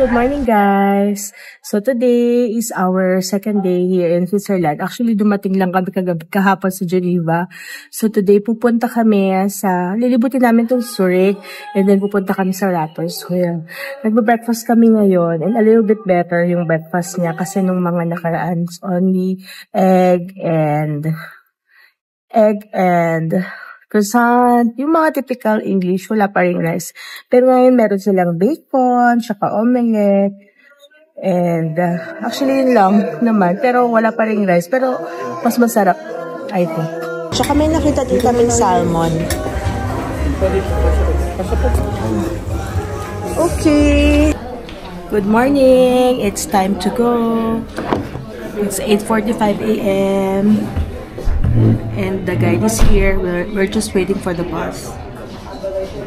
good morning guys! So today is our second day here in Switzerland. Actually, dumating lang kami kahapon sa Geneva. So today pupunta kami lilibutin namin itong Zurich and then pupunta kami sa Rapperswil. Nagbe-breakfast kami ngayon and a little bit better yung breakfast niya kasi nung mga nakaraan only egg and croissant, yung mga typical English, wala pa ring rice. Pero ngayon meron silang bacon, tsaka omelette, and actually yun lang naman, pero wala pa ring rice. Pero mas masarap, I think. Tsaka may nakita din kaming salmon. Okay. Good morning. It's time to go. It's 8:45 a.m. And the guide is here. We're just waiting for the bus.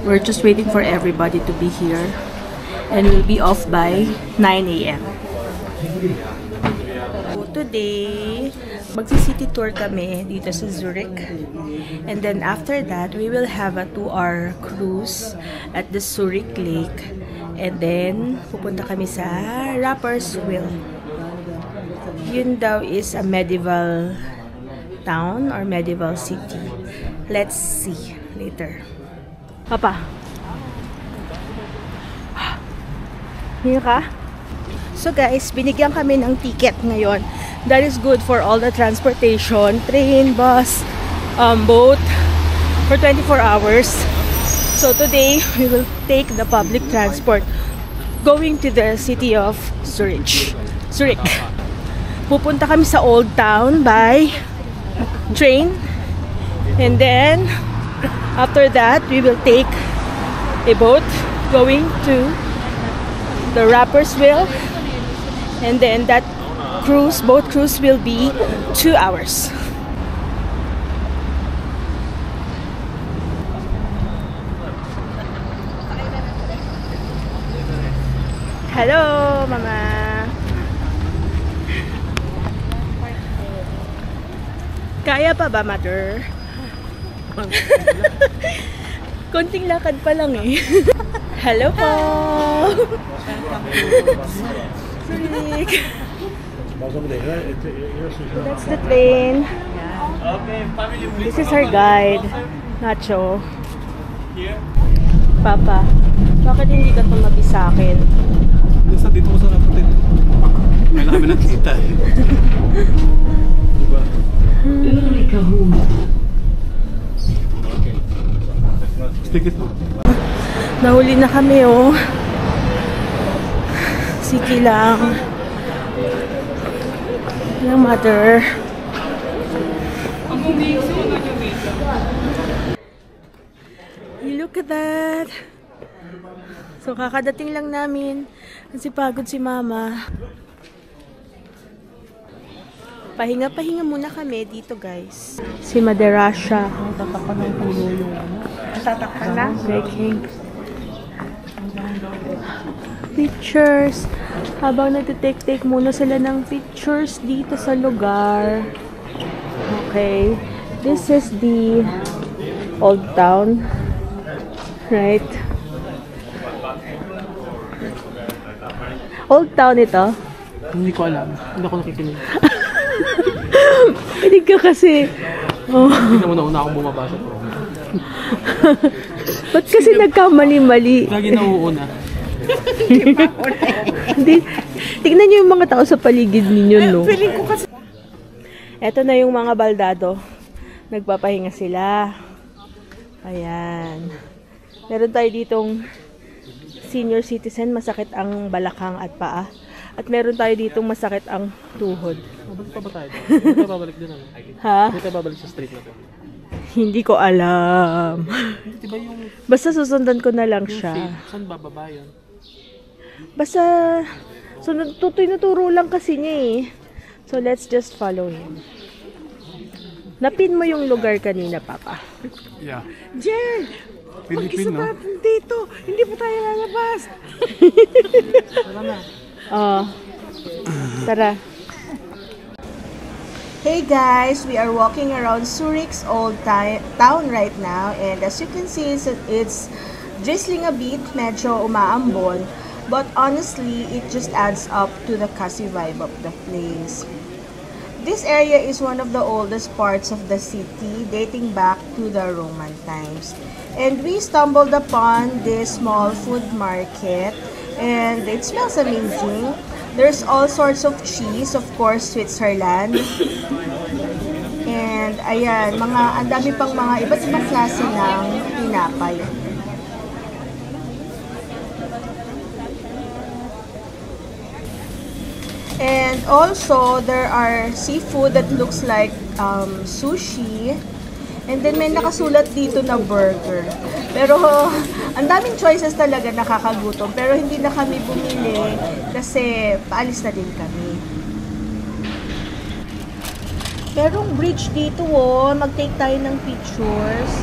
We're just waiting for everybody to be here. And we'll be off by 9 a.m. Today, magsi-city tour kami dito sa Zurich. And then after that, we will have a 2-hour cruise at the Zurich Lake. And then, pupunta kami sa Rapperswil. Yun daw is a medieval town or medieval city. Let's see later. Papa. Here ka? So guys, binigyan kami ng ticket ngayon. That is good for all the transportation, train, bus, boat for 24 hours. So today, we will take the public transport going to the city of Zurich. Pupunta kami sa Old Town by train, and then after that we will take a boat going to the Rapperswil, and then that boat cruise will be 2 hours. Hello, Mama. Kaya pa ba, Mother? Konting lakad pa lang eh. Hello po! Zurich! That's the train. This is our guide, Nacho. Papa, bakit hindi ka tumabi sa akin? Dito ko sa kapatid. May kami nakita eh. Nahuli na kami oh. Sige lang. Yung Mother. Look at that. So kakadating lang namin kasi pagod si Mama. Pahinga muna kami dito guys. Si Maderasha. Tatakpan ng puno yung tatakpan na? Breaking. Pictures. Habang nagtitake muna sila ng pictures dito sa lugar. Okay. This is the Old Town. Right? Old Town ito? Hindi ko alam. Hindi ako nakikinig. Pinig ka kasi. Oh. Hindi na una akong bumabasa po. Ba't kasi nagkamali-mali? Lagi na uuna. Tignan nyo yung mga tao sa paligid ninyo, no? Eto na yung mga baldado. Nagpapahinga sila. Ayan. Meron tayo ditong senior citizen, masakit ang balakang at paa. At meron tayo ditong masakit ang tuhod. Bakit pa ba tayo? Hindi tayo babalik din ano? Ha? Hindi tayo babalik sa street na to? Hindi ko alam. Diba yung... Basta susundan ko na lang siya. Saan bababa yun? Basta, tinuturo lang kasi niya eh. So let's just follow him. Napin mo yung lugar kanina, Papa. Yeah. Jen! Pilipino. Mag-isa dito. Hindi pa tayo lalabas. Tara na. Tara. Hey guys, we are walking around Zurich's old town right now, and as you can see, it's drizzling a bit, medyo umaambon. But honestly, it just adds up to the cozy vibe of the place. This area is one of the oldest parts of the city, dating back to the Roman times. And we stumbled upon this small food market, and it smells amazing. There's all sorts of cheese, of course, Switzerland. And ayan, ang dami pang mga iba't ibang klase ng tinapay. And also, there are seafood that looks like sushi. And then may nakasulat dito na burger. Pero ang daming choices talaga, nakakagutom. Pero hindi na kami bumili kasi paalis na din kami. Merong bridge dito mag-take tayo ng pictures.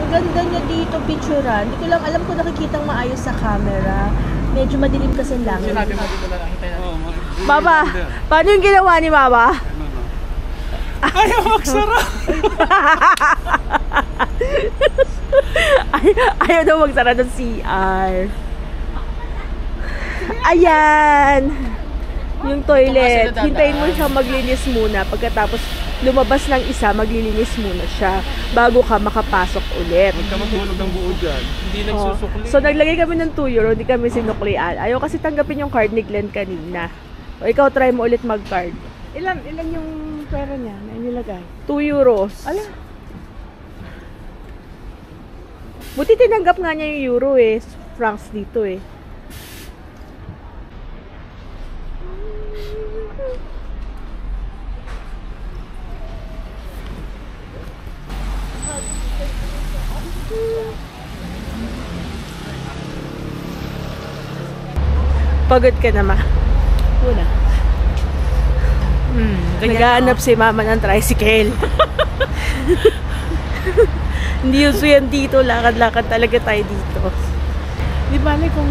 Ang ganda niya dito, picturean. Hindi ko lang alam kung nakikitang maayos sa camera. Medyo madilim kasi ang langit. Sinabi mo dito na lang hintay natin. Baba, paano yung ginawa ni Baba? Ayaw magsara! Ayaw daw magsara ng CR. Ayan! Yung toilet. Hintayin mo siya maglinis muna. Pagkatapos lumabas ng isa, maglilinis muna siya bago ka makapasok ulit. Huwag ka maghulog ng buo dyan. Hindi nagsusukli. So naglagay kami ng €2, hindi kami sinuklian. Ayaw kasi tanggapin yung card ni Glenn kanina. O ikaw, try mo ulit mag-card. Ilan yung pera niya na inilagay? €2. Ala. Buti tinanggap nga niya yung euro francs dito Pagod ka na, Ma? Wala. Naghahanap si Mama ng tricycle. Hindi uso yan dito. Lakad-lakad talaga tayo dito. Di bali kung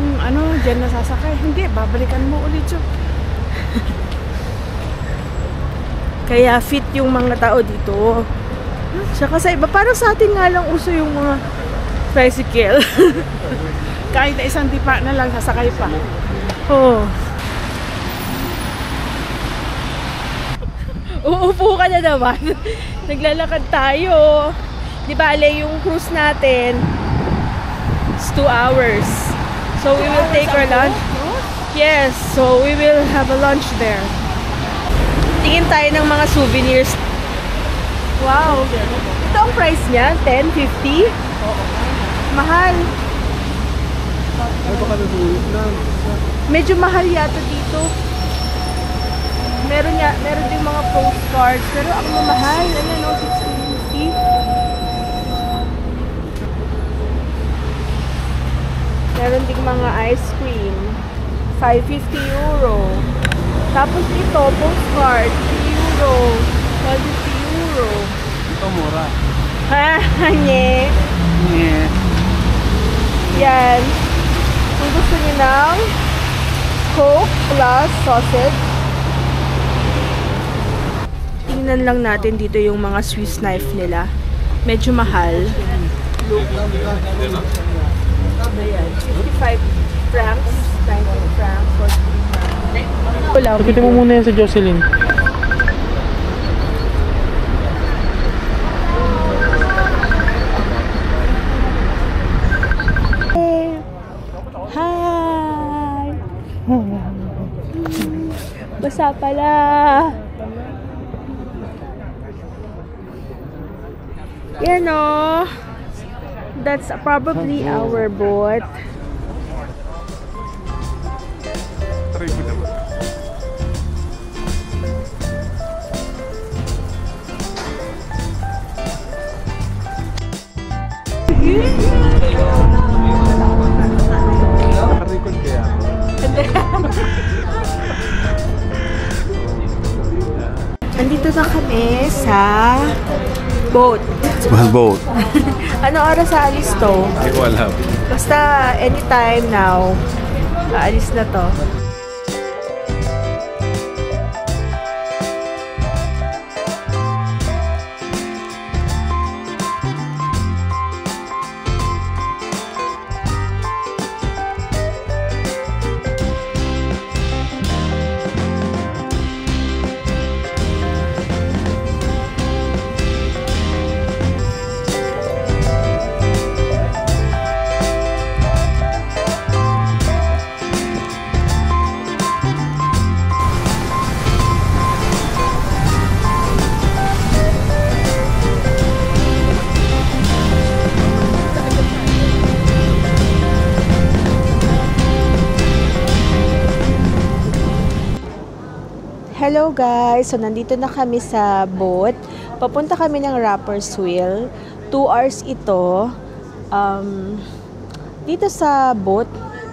dyan nasasakay. Hindi, babalikan mo ulit yun. Kaya fit yung mga tao dito. Tsaka sa iba, parang sa atin nga lang uso yung mga tricycle. Kahit na isang dipa na lang, sasakay pa. Oh. Uupo ka na naman. Naglalakad tayo. Di bale, yung cruise natin is 2 hours. So we will take our lunch. Yes, so we will have a lunch there. Tingin tayo ng mga souvenirs. Wow. Ito ang price niya, 10, 50. Mahal. Ay, baka nasulit na. Medyo mahal yata dito. Meron din mga postcards, pero ang mamahal, 1650. Meron ding mga ice cream, €550. Tapos ito, postcard, €3, €1250. Ito mura. Ha, nye. Yeah. Yan. Kung gusto niyo ng Coke plus sausage, tingnan lang natin dito yung mga Swiss knife nila. Medyo mahal. Ayan, 55 francs, 90 francs, 43 francs. Wala. Pakita mo muna yan sa Jocelyn. Hi! Basa pala. Yan o. That's probably our boat. Try mo naman. Nakarecord kaya? Nandito na kami sa boat. Small boat. Ano oras sa alis to? Hindi ko alam. Basta anytime now. Aalis na to. Hello guys! So nandito na kami sa boat. Papunta kami ng Rapper's Wheel. 2 hours ito. Dito sa boat,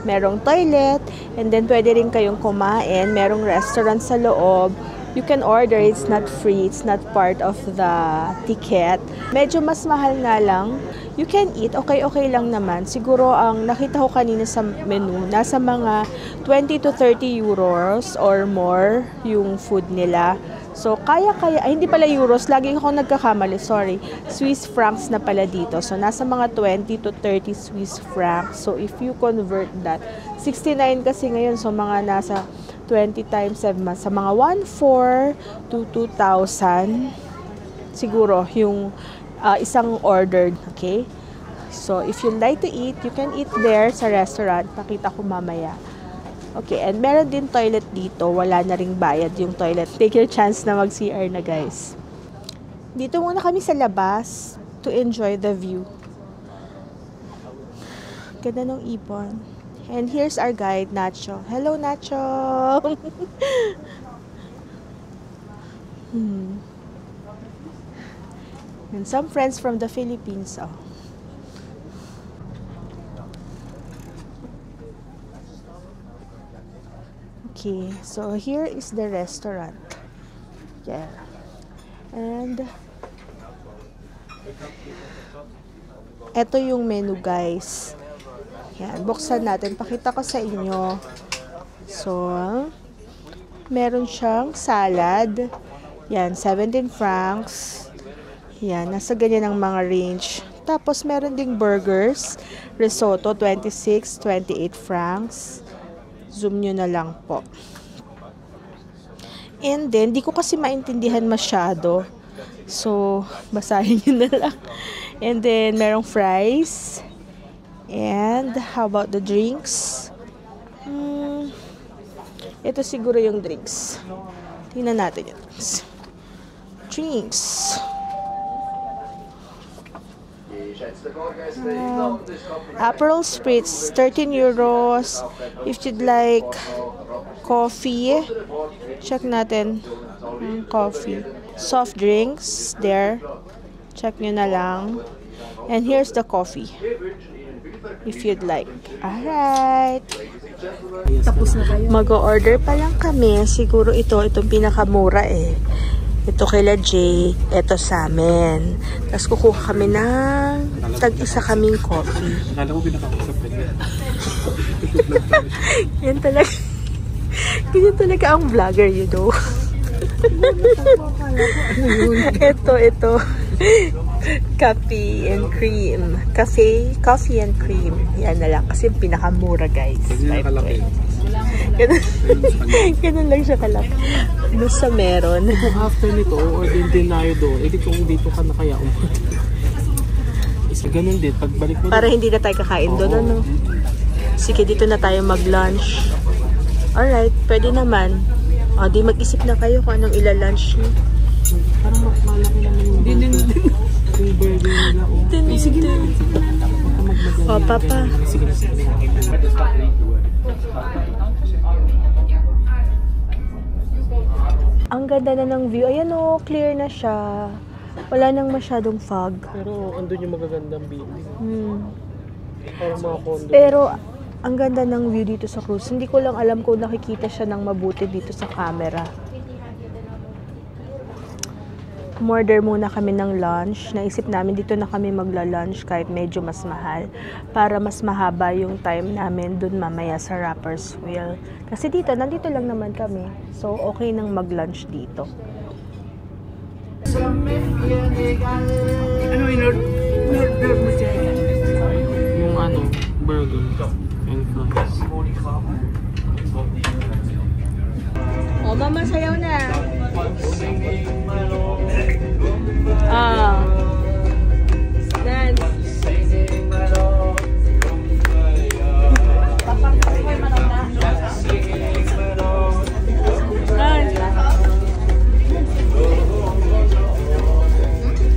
merong toilet. And then pwede rin kayong kumain. Merong restaurant sa loob. You can order. It's not free. It's not part of the ticket. Medyo mas mahal nga lang. You can eat. Okay lang naman. Siguro ang nakita ko kanina sa menu, nasa mga 20 to 30 euros or more yung food nila. So, hindi pala euros. Lagi ako nagkakamali. Sorry. Swiss francs na pala dito. So, nasa mga 20 to 30 Swiss francs. So, if you convert that, 69 kasi ngayon. So, mga nasa 20 times 7 sa mga 1,400 to 2,000 siguro yung isang ordered, okay? So, if you like to eat, you can eat there sa restaurant. Pakita ko mamaya. Okay, and meron din toilet dito. Wala na ring bayad yung toilet. Take your chance na mag-CR na, guys. Dito muna kami sa labas to enjoy the view. Ganda ng ibon. And here's our guide, Nacho. Hello, Nacho! And some friends from the Philippines. Oh. Okay, so here is the restaurant. Yeah. And eto yung menu, guys. Yan, buksan natin. Pakita ko sa inyo. So, meron siyang salad. Yan, 17 francs. Yan, nasa ganyan ang mga range. Tapos, meron ding burgers. Risotto, 26, 28 francs. Zoom nyo na lang po. And then, di ko kasi maintindihan masyado. So, basahin nyo na lang. And then, merong fries. And, how about the drinks? Ito siguro yung drinks. Tingnan natin yung drinks. Drinks. Aperol Spritz, 13 euros. If you'd like coffee, check natin. Coffee. Soft drinks, there. Check nyo na lang. And here's the coffee. If you'd like. Alright. Mag-order pa lang kami. Siguro itong pinakamura eh. Ito kila Jay, ito sa amin. Tapos kukuha kami ng tag-isa kaming coffee. Akala ko pinakakusap ka niya. Yan talaga. Ganyan talaga ang vlogger, you know. Ito. Coffee and cream. Coffee and cream. Yan na lang. Kasi pinakamura, guys. Ganun lang siya kalaki. Basta meron. Kung after nito, order din tayo doon. Eh, kung dito ka na kaya isa ganun din. Pagbalik mo para hindi na tayo kakain doon, ano? Sige, dito na tayo mag-lunch. Alright, pwede naman. O, di mag-isip na kayo kung anong ila-lunch nyo. Parang malaki naman yung burger nila. Sige na. O, papa. Sige na. Ang ganda na ng view. Ayan o, clear na siya. Wala nang masyadong fog. Pero andun yung magagandang building. Parang mga condo. Pero ang ganda ng view dito sa cruise. Hindi ko lang alam kung nakikita siya ng mabuti dito sa camera. Umorder muna kami ng lunch. Naisip namin dito na kami magla-lunch kahit medyo mas mahal. Para mas mahaba yung time namin dun mamaya sa Rapper's Wheel. Kasi dito, nandito lang naman kami. So, okay nang mag-lunch dito. Ano in-order mo dyan? Yung burger and fries. O, mama, sayaw na. Dance.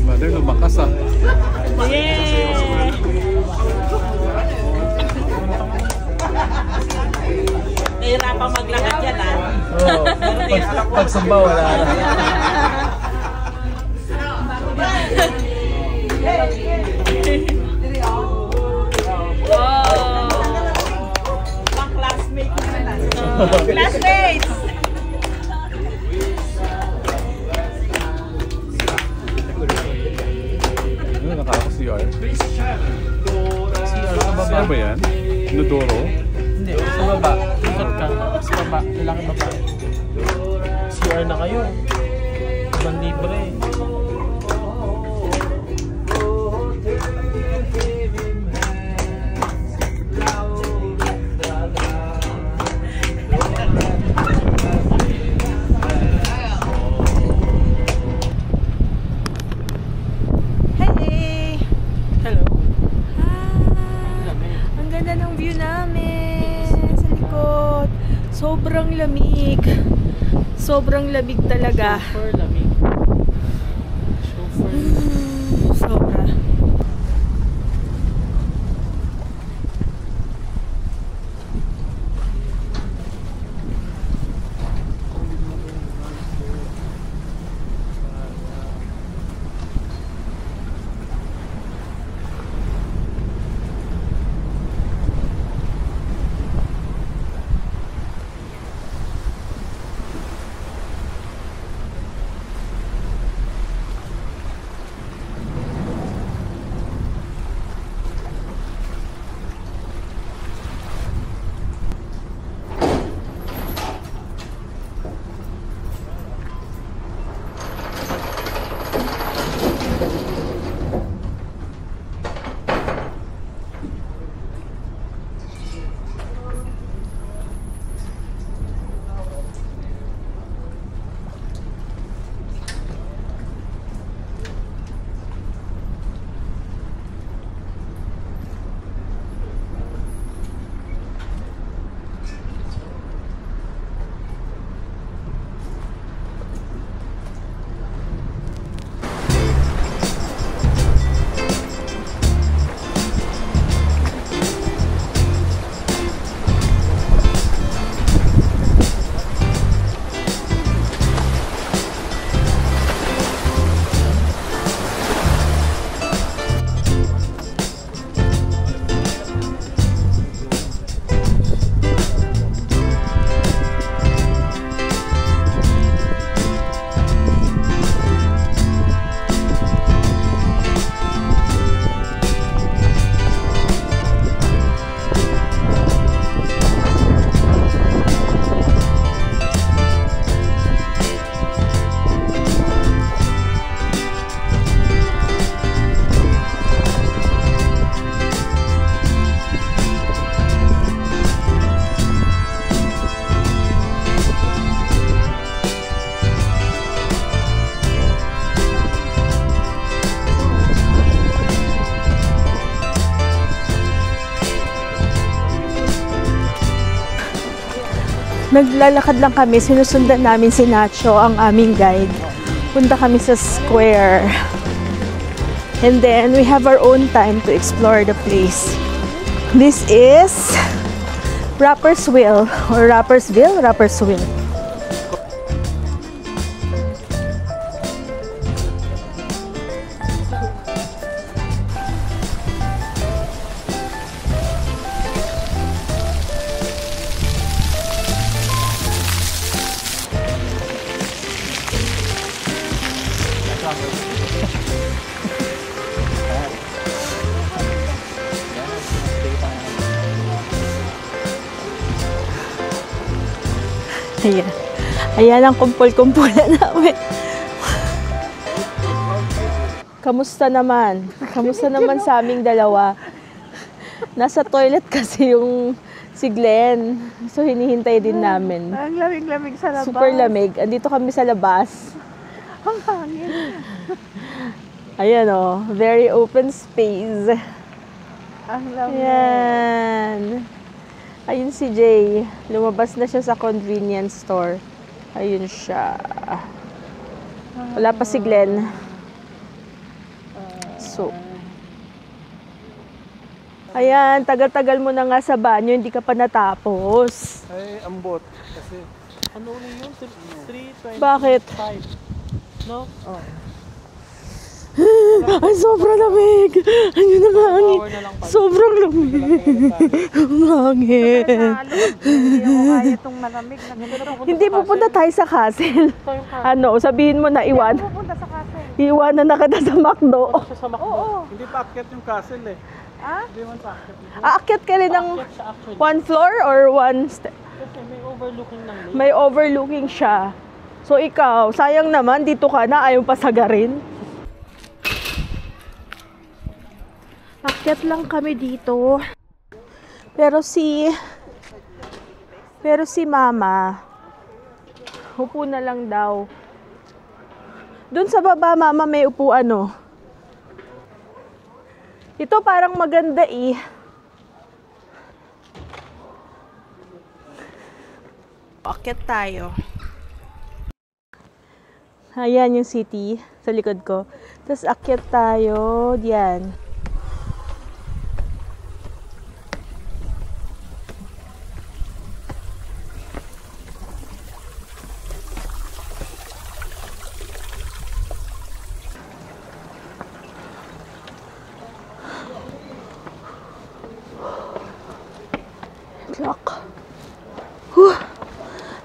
Mother, lumakas ah. Yeah! Nahirapan maglakad yan ah. Pag sa ba? Wala. Classmates! Ano, nakaka-CR? CR sa baba. Ano ba yan? Inodoro? Hindi, sa baba. Ikot ka. Sa baba. Lalaki baba. CR na kayo. Ibang libre. Hey! Hello. Ah, ang ganda ng view namin sa likod. Sobrang lamig. Sobrang lamig talaga. Chauffeur, lamig. Chauffeur. Sobra. Naglalakad lang kami, sinusundan namin si Nacho, ang aming guide. Punta kami sa square. And then, we have our own time to explore the place. This is Rapperswil, or Rappersville? Rapperswil. Ayan. Ayan ang kumpul-kumpulan namin. Kamusta naman? Kamusta naman sa aming dalawa? Nasa toilet kasi yung si Glenn. So hinihintay din namin. Ang lamig-lamig sa labas. Super lamig. Andito kami sa labas. Ang hangin. Ayan o. Very open space. Ang lamig. Ayan. Ayun si Jay. Lumabas na siya sa convenience store. Ayun siya. Wala pa si Glenn. So. Ayan, tagal-tagal mo na nga sa banyo, hindi ka pa natapos. Ay, ambot. Kasi Ano ulit yun? 3:25. Bakit? No? Ay, sobrang lamig! Ayun na nga, hangin. Hour na lang pa. Sobrang lamig. Ang hangin. Hindi ako kaya itong malamig na ganito. Hindi pupunta tayo sa castle. Ano, sabihin mo na Pupunta sa castle. iwanan na kita sa McDo. Siya sa McDo. Oo. Hindi pa akyat yung castle eh. Ah? Hindi man pa akyat. Aakyat ka rin ng Siya actually. one floor or one step? Kasi may overlooking ng lake. May overlooking siya. So ikaw, sayang naman, dito ka na, ayaw pasagarin. Akyat lang kami dito. Pero si mama, upo na lang daw. Doon sa baba, mama, may upuan, no? Ito parang maganda eh. Akyat tayo. Ayan yung city sa likod ko. Tapos akyat tayo diyan. Clock.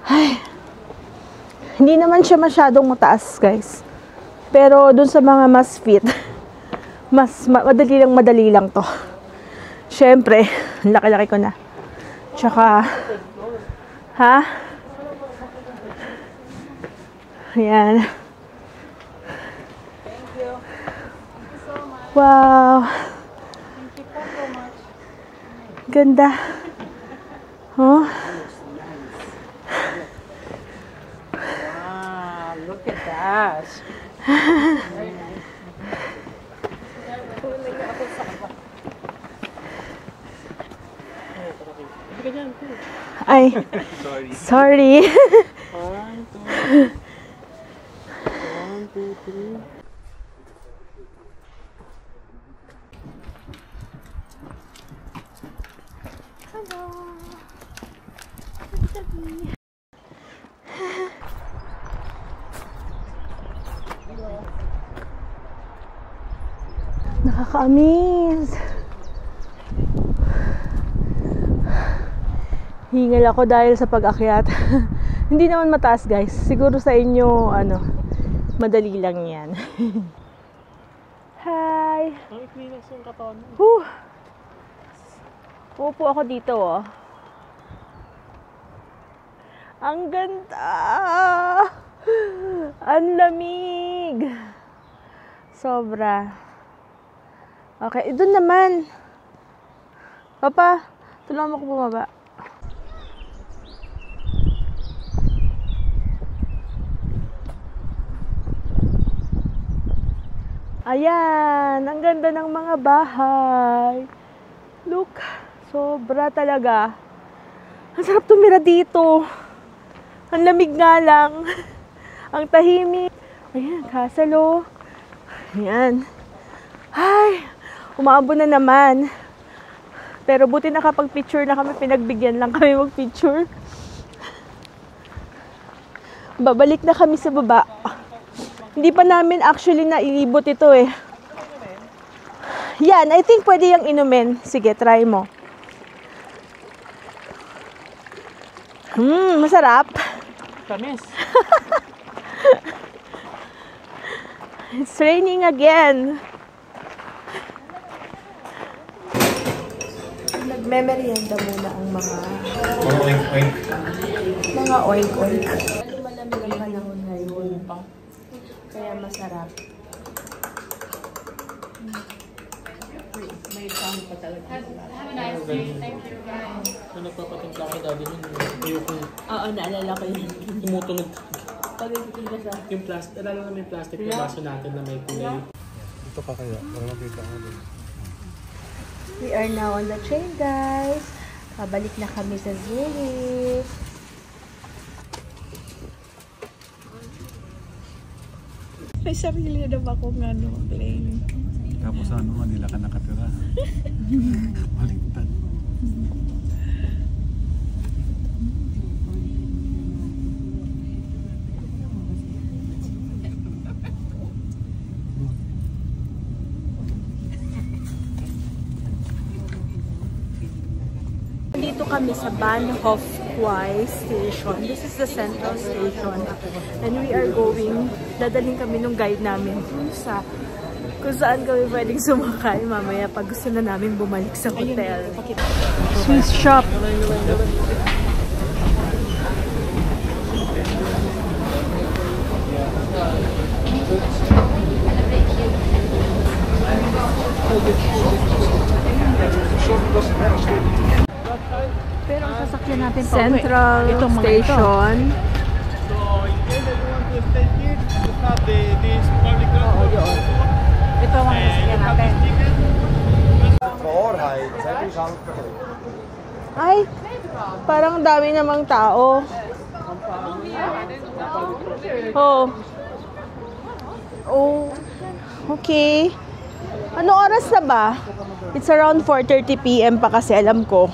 Ay. Hindi naman siya masyadong mataas, guys. Pero dun sa mga mas fit, madali lang to. Syempre, laki-laki ko na. Tsaka, ha? Ayan. Wow. Ganda. Oh. Look at that. Ay, sorry. 1, 2, 3. Nakaka-amaze. Hingal ako dahil sa pag-akyat. Hindi naman mataas, guys. Siguro sa inyo, madali lang yan. Hi! Ang iklinis yung katawan mo. Upo ako dito, oh. Ang ganda! Ang lamig! Sobra. Okay, doon naman. Papa, tulungan mo ko bumaba. Ayan, ang ganda ng mga bahay. Look, sobra talaga. Ang sarap tumira dito. Ang lamig nga lang. Ang tahimik. Ayan, castle, oh. Ayan. Ay, umaabo na naman. Pero buti nakapag-picture na kami. Pinagbigyan lang kami mag-picture. Babalik na kami sa baba. Hindi pa namin actually nailibot ito eh. Yan, I think pwede yung inumin. Sige, try mo. Masarap. Tamis. It's raining again. Nagme-merienda muna ang mga Oink-oink. mga oink-oink. Malamig ang panahon ngayon. Kaya masarap. May sound pa talaga. Have a nice day. Thank you, guys. Nung nagpapatimpla kay daddy nun, ayoko Oo, naalala ko yun. tumutunog. Pag-ibig ka sa... Yung plastic, alala na may plastic na baso natin na may kulay. Dito ka kaya. Wala nakita ko din. We are now on the train, guys. Kabalik na kami sa Zurich. May sarili na ba akong plane? Tapos Manila ka nakatira. Baliktad. Nandito kami sa Bahnhof Quai Station. This is the central station. And we are going, dadalhin kami nung guide namin sa kung saan kami pwedeng sumakay mamaya pag gusto na namin bumalik sa hotel. Swiss shop. Pero ang sasakyan natin pa Central Station. So, in case you want to stay here, you have this public transport. Ito ang sasakyan natin. Ay, parang dami namang tao. Oh. Oh. Okay. Ano oras na ba? It's around 4:30 PM pa kasi alam ko.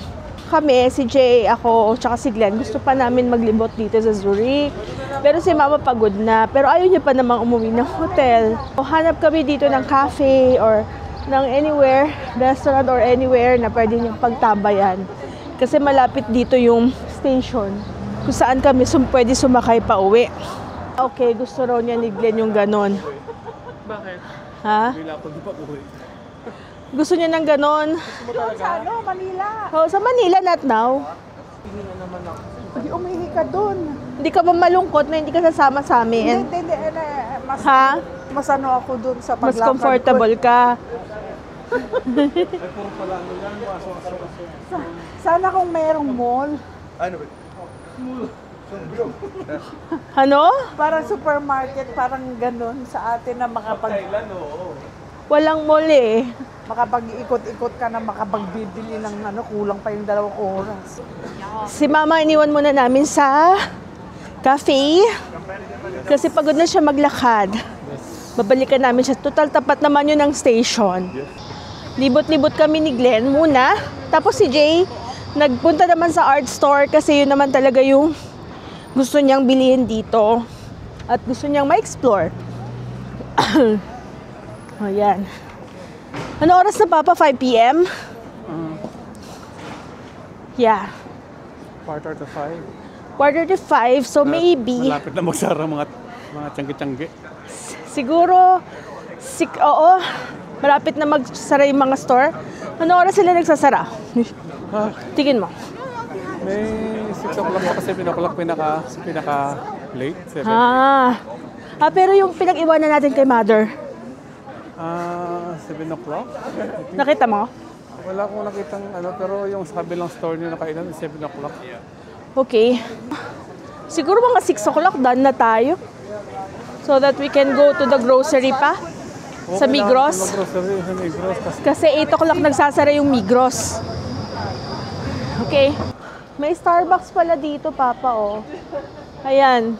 Kami, si Jay, ako, tsaka si Glenn, gusto pa namin maglibot dito sa Zurich. Pero si Mama pagod na. Pero ayaw niya pa namang umuwi ng hotel. O, hanap kami dito ng cafe or ng anywhere, restaurant or anywhere na pwede niyang pagtabayan. Kasi malapit dito yung station kung saan kami pwede sumakay pa uwi. Okay, gusto raw niya ni Glenn yung ganon. Bakit? Ha? Bila ko di pa uwi. Gusto niya ng ganon. Sa ano, Manila. Oh, sa Manila, not now. Hindi umihi ka dun. Hindi ka ba malungkot na hindi ka sasama sa amin? Hindi. Ha? Mas ano ako dun sa paglakad. Mas comfortable ka. Sana kung merong mall. Ano? Parang supermarket, parang ganun sa atin na Walang mall eh. makapag-ikot-ikot ka na makapagbibili ng ano, kulang pa yung 2 oras. Si Mama iniwan muna namin sa cafe kasi pagod na siya maglakad. Babalikan namin siya. Total tapat naman yun ng station. Libot-libot kami ni Glenn muna. Tapos si Jay, nagpunta naman sa art store kasi yun naman talaga yung gusto niyang bilhin dito. At gusto niyang ma-explore. Ayan. Ano oras na, Papa? 5 p.m.? Yeah. 4:35. 4:35, so maybe... Malapit na magsara mga tiyanggi-tiyanggi. Siguro, oo, malapit na magsara yung mga store. Ano oras sila nagsasara? Tingin mo. May 6 o'clock kasi 7 o'clock pinaka-late. 7. Pero yung pinag-iwanan natin kay Mother, 7 o'clock? nakita mo? Wala akong nakitang ano, pero yung sa kabilang store niyo nakainan, 7 o'clock. Okay. Siguro mga 6 o'clock, done na tayo. So that we can go to the grocery pa. Sa Migros. Sa Migros. Kasi 8 o'clock nagsasara yung Migros. Okay. May Starbucks pala dito, Papa, oh. Ayan.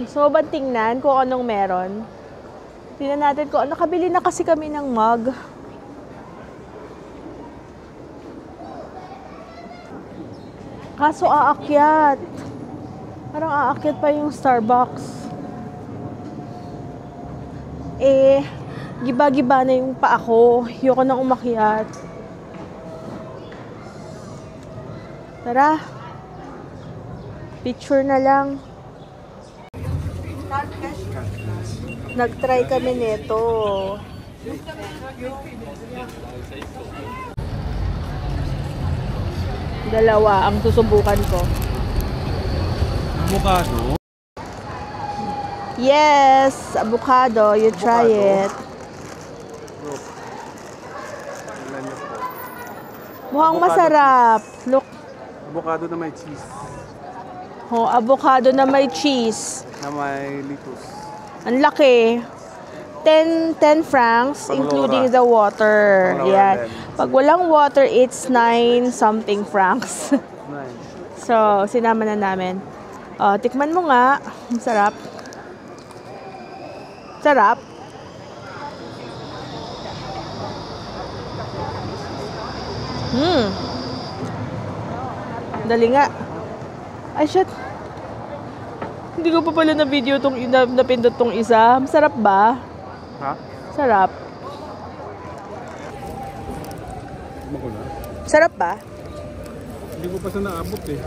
So, ba tingnan kung anong meron? Tingnan natin kung nakabili na kasi kami ng mug. Kaso aakyat. Parang aakyat pa yung Starbucks. Giba-giba na yung paa ko. Ayoko nang umakyat. Tara. Picture na lang. Nag-try kami nito. Dalawa ang susubukan ko. Avocado. Yes, avocado. You try it. Mukhang masarap. Look. Avocado na may cheese. Oh, avocado na may cheese. Na may lettuce. Ang laki. 10 francs, including the water. Yan. Pag walang water, it's 9 something francs. So, sinama na namin. Tikman mo nga. Ang sarap. Sarap. Dali nga. Ay, shit. Hindi ko pa pala na video napindot tong isa. Masarap ba? Ha? Sarap. Tikman ko na. Sarap ba? Hindi ko pa sa naabot eh.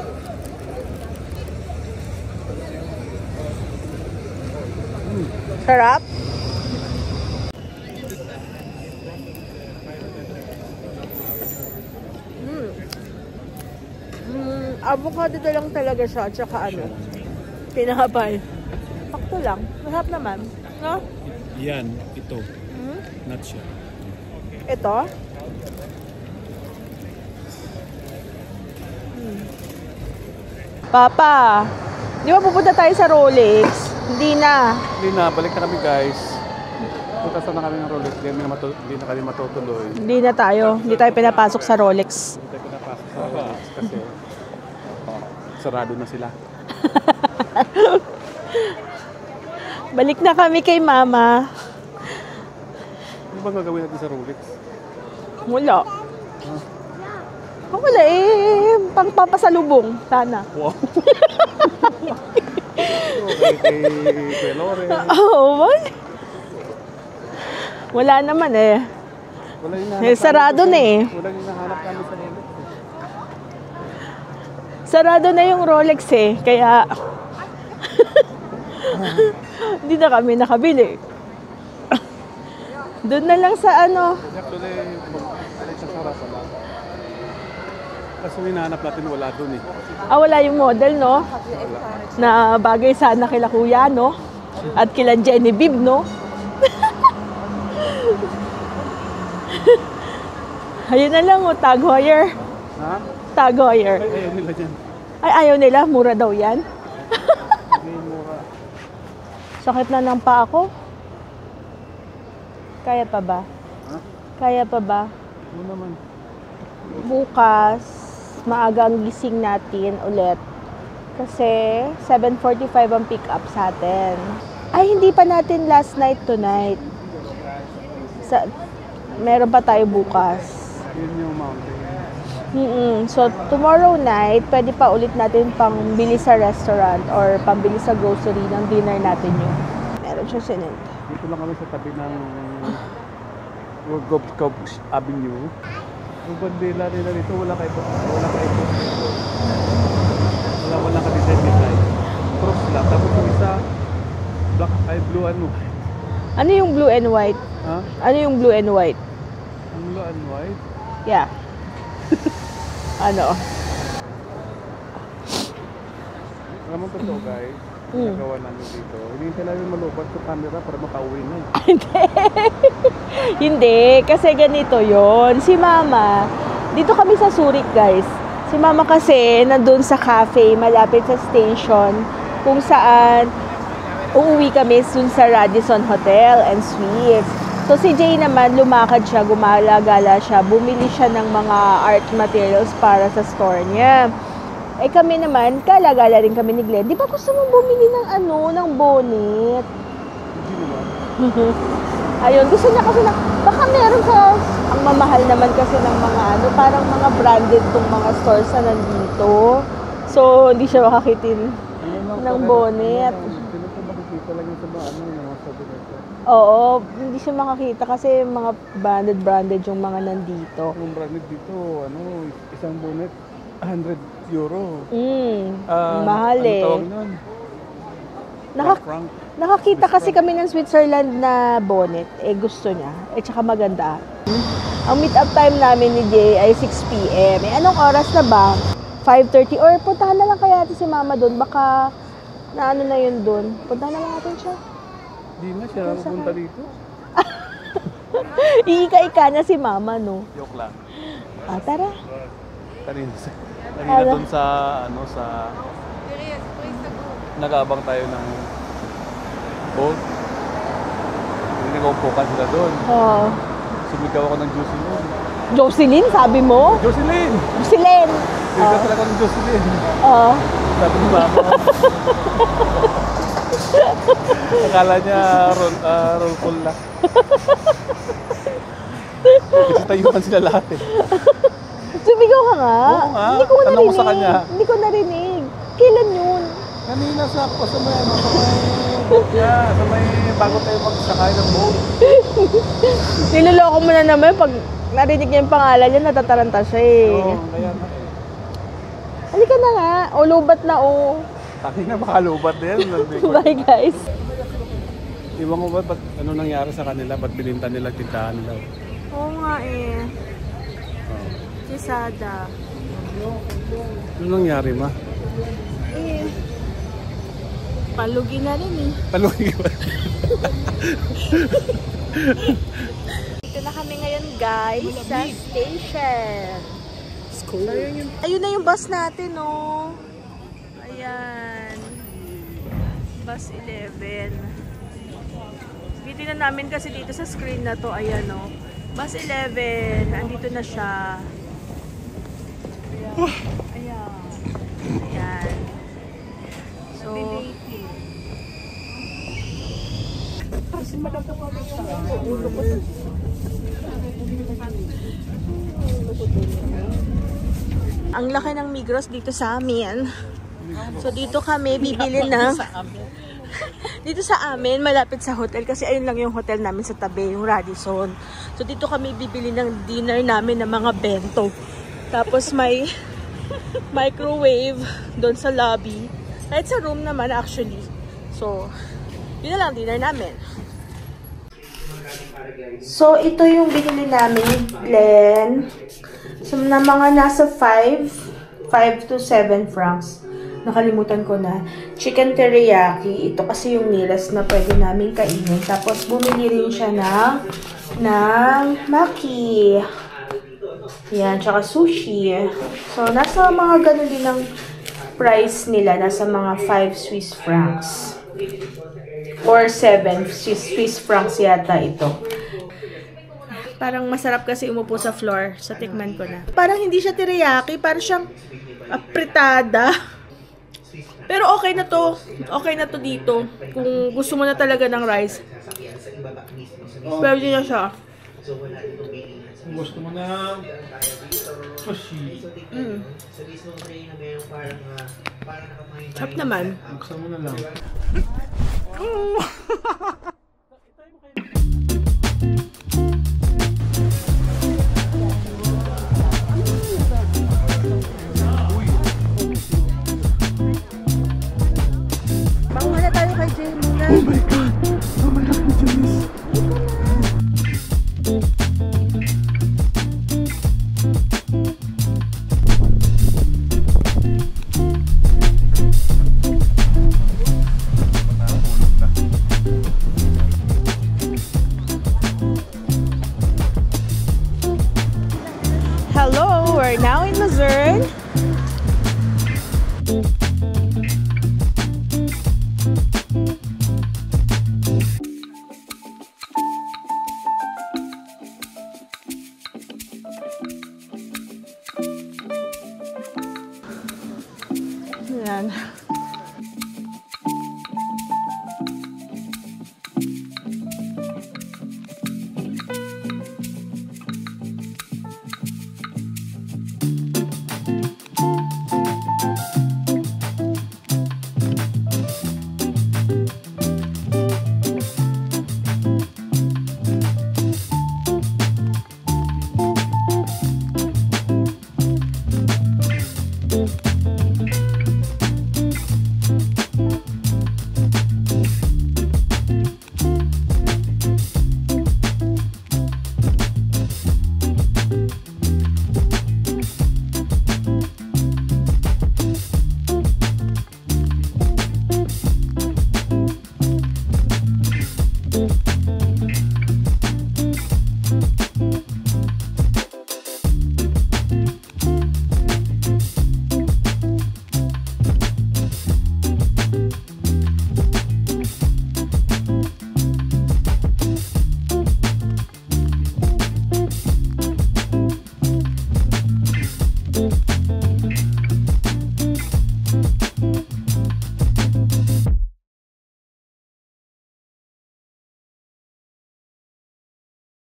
Sarap? Avocado na lang talaga siya, tsaka ano, tinapay. Sakto lang. Masarap naman. No? Yan, ito. Not siya. Ito? Papa, di ba pupunta tayo sa Rolex? Hindi na. Hindi na, balik na kami guys. Punta sana kami ng Rolex, hindi na kami matutuloy. Hindi na tayo. Hindi tayo pinapasok sa Rolex. Hindi tayo pinapasok sa Rolex kasi sarado na sila. Balik na kami kay Mama. Ano bang gagawin natin sa Rolex? Wala. Wala eh. Pangpapasalubong. Sana. Wow! Okay, kay Kuya Loren. Oo, wala naman eh. Wala yung Eh, sarado na eh. Wala yung nahanap namin sa Rolex. Sarado na yung Rolex eh. Kaya hindi na kami nakabili. Doon na lang sa ano. Actually, mag-alit sa sarapan lang. Kasi hinahanap natin wala doon eh. Wala yung model, no? Na bagay sana kila Kuya, no? At kila Genevieve, no? Ayun na lang, oh, Tag Heuer. Ha? Tag Heuer. Ay, ayaw nila dyan. Ay, ayaw nila. Mura daw yan. May mura. Sakit na ng paa ko. Kaya pa ba? Ha? Kaya pa ba? Ano naman? Bukas, maaga ang gising natin ulit. Kasi 7:45 ang pick up sa atin. Ay, hindi pa natin last night tonight. Meron pa tayo bukas. Yun yung mountain. So, tomorrow night, pwede pa ulit natin pang bili sa restaurant or pambili sa grocery ng dinner natin yun. Meron siya sinend. Dito lang kami sa tabi ng Gov Avenue. Yung bandila nila dito, wala kayo. Wala ka design design. Cross lang. Tapos yung isa, black, ay blue and white. Ano yung blue and white? Ha? Ano yung blue and white? Ang blue and white? Yeah. Ano? Alam mo totoo guys, nagawa namin dito. Hinihintay namin malubat sa camera para makauwi na eh. Hindi, kasi ganito yon. Si Mama, dito kami sa Zurich guys. Si Mama kasi nandun sa cafe malapit sa station kung saan uuwi kami dun sa Radisson Hotel and Suites. So si Jay naman, lumakad siya, gumala-gala siya, bumili siya ng mga art materials para sa store niya. Eh kami naman, gala-gala rin kami ni Glenn. Di ba gusto mong bumili ng ng bonnet? Hindi naman. Ayun, gusto niya kasi baka meron sa, ang mamahal naman kasi ng mga parang mga branded tong mga stores na nandito. So, hindi siya makakitin ng bonnet. Hindi ko makikita lang yung sa mga mga sabi nito. Oo, hindi siya makakita kasi mga branded yung mga nandito. Yung branded dito, isang bonnet, 100 euro. Mahal eh. Ano tawag nun? Frank. Nakakita kasi kami ng Switzerland na bonnet. Eh, gusto niya. Eh, tsaka maganda. Ang meet-up time namin ni Jay ay 6 p.m. Eh, anong oras na ba? 5:30. Or puntahan na lang kaya natin si Mama doon. Baka na yun doon. Puntahan na lang natin siya. Hindi na siya pupunta dito. Iika-ika na si Mama, no? Joke lang. Tara. Kanina doon sa nag-aabang tayo ng boat. Nag-uumpukan sila doon. Oo. Sumigaw ako ng Jocelyn. Jocelyn, sabi mo? Jocelyn! Jocelyn! Sumigaw talaga ng Jocelyn. Oo. Sabi ni Mama. Akala niya roll call lang. Kasi tayuan sila lahat eh. Sumigaw ka nga? Oo nga. Hindi ko Tanong narinig. ko sa kanya. Hindi ko narinig. Kailan yun? Kanina sa may boat niya, sa may bago tayo magsakay ng boat. Niloloko mo na naman pag narinig niya yung pangalan niya, natataranta siya eh. Oo, kaya na eh. Halika na nga. O, lubat na o. Taki na makalubat din. Bye guys. Iwan ko ba ano nangyari sa kanila? Ba't bininta nila, tindahan nila? Oo nga eh. Oh. Kisada. Ano nangyari, ma? Eh. Palugi na rin eh. Talugi ba? Dito na kami ngayon guys sa station. Ayun na yung bus natin oh. Ayan. Bus 11. Dito na namin kasi dito sa screen na to. Ayan oh. Bus 11. Andito na siya. Ayan. Ayan. So, kasi malapit ko sa ulo ko. Ang laki ng Migros dito sa amin. So dito kami bibili na. Dito sa amin, malapit sa hotel kasi ayun lang yung hotel namin sa tabi, yung Radisson. So dito kami bibili ng dinner namin ng mga bento. Tapos may microwave doon sa lobby. Kahit sa room naman actually. So, yun na lang dinner namin. So, ito yung binili namin, Glenn. So, na mga nasa 5 to 7 francs. Nakalimutan ko na. Chicken teriyaki. Ito kasi yung nilas na pwede namin kainin. Tapos, bumili rin siya ng maki. Yan, tsaka sushi. So, nasa mga ganun din ang price nila. Nasa mga 5 Swiss francs. Or 7 Swiss francs yata ito. Parang masarap kasi umupo sa floor. Sa tikman ko na. Parang hindi siya teriyaki. Parang siyang apritada. Pero okay na to. Okay na to dito. Kung gusto mo na talaga ng rice. Pwede na siya. Kung gusto mo na sushi. Sarap naman. Buksan mo na lang.